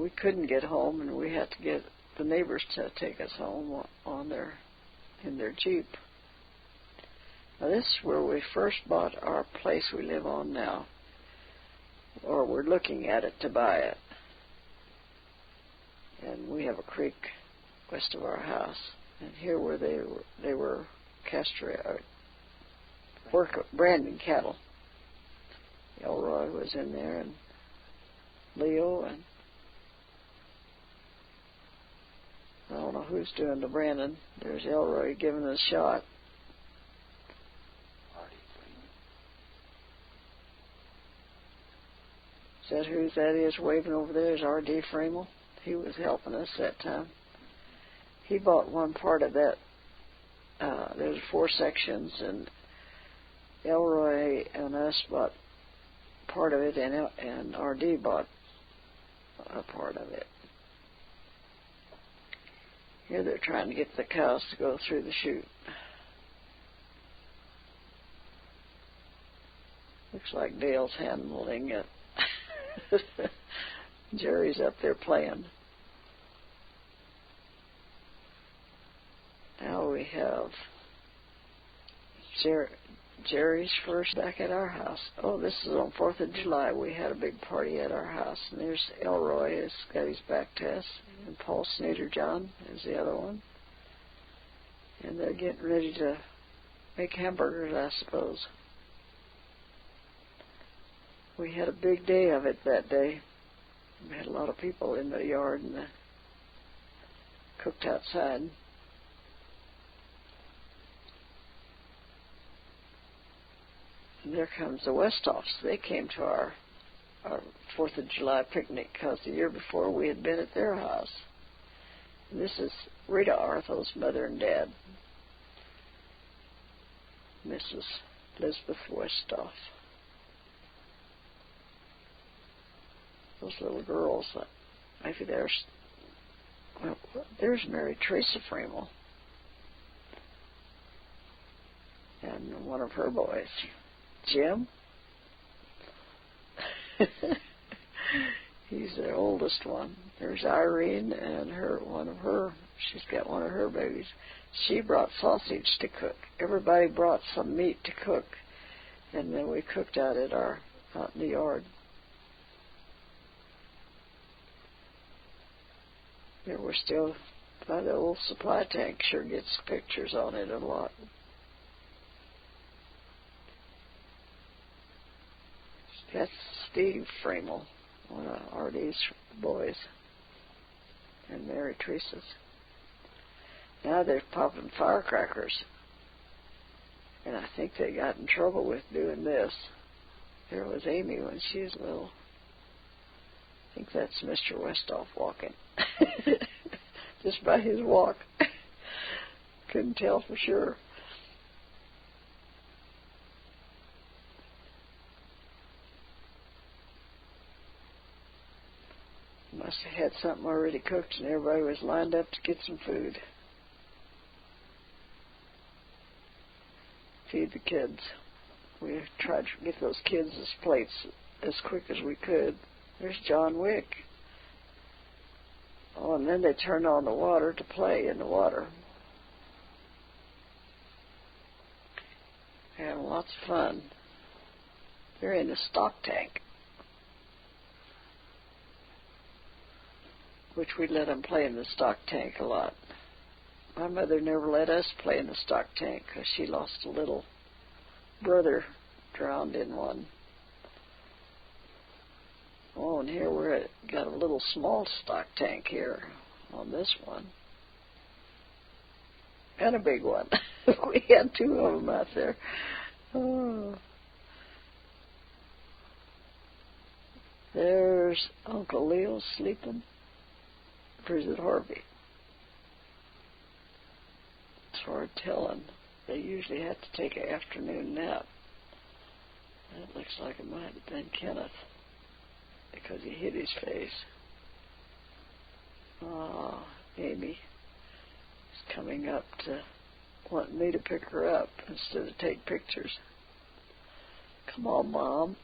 we couldn't get home, and we had to get the neighbors to take us home in their Jeep. Now, this is where we first bought our place we live on now, or we're looking at it to buy it. And we have a creek west of our house, and here where they were branding cattle. Elroy was in there, and Leo, and I don't know who's doing the branding. There's Elroy giving it a shot. Is that who that is waving over there? Is R.D. Friemel? He was helping us that time. He bought one part of that. There's 4 sections, and Elroy and us bought part of it, and R.D. bought a part of it. Here they're trying to get the cows to go through the chute. Looks like Dale's handling it. Jerry's up there playing. Now we have Jerry's first back at our house. Oh, this is on 4th of July. We had a big party at our house. And there's Elroy has got his back to us. And Paul Snyder-John is the other one. And they're getting ready to make hamburgers, I suppose. We had a big day of it that day. We had a lot of people in the yard and cooked outside. And there comes the Westoffs. They came to our 4th of July picnic because the year before we had been at their house. And this is Rita Artho's mother and dad, Mrs. Elizabeth Westoff. Those little girls, maybe there's Mary Teresa Friemel and one of her boys, Jim. He's the oldest one. There's Irene and she's got one of her babies. She brought sausage to cook. Everybody brought some meat to cook, and then we cooked out in the yard. There we're still by the old supply tank. Sure gets pictures on it a lot. That's Steve Friemel, one of R.D.'s boys, and Mary Teresa's. Now they're popping firecrackers, and I think they got in trouble with doing this. There was Amy when she was little. I think that's Mr. Westoff walking. Just by his walk. Couldn't tell for sure. Must have had something already cooked and everybody was lined up to get some food. Feed the kids. We tried to get those kids' plates as quick as we could. There's John Wick. Oh, and then they turned on the water to play in the water. Having lots of fun. They're in the stock tank, which we let them play in the stock tank a lot. My mother never let us play in the stock tank because she lost a little brother drowned in one. Oh, and here we're got a little small stock tank here on this one. And a big one. We had 2 of them out there. Oh. There's Uncle Leo sleeping. Or is it Harvey? It's hard telling. They usually have to take an afternoon nap. It looks like it might have been Kenneth, because he hit his face. Amy is coming up to want me to pick her up instead of take pictures. Come on, Mom.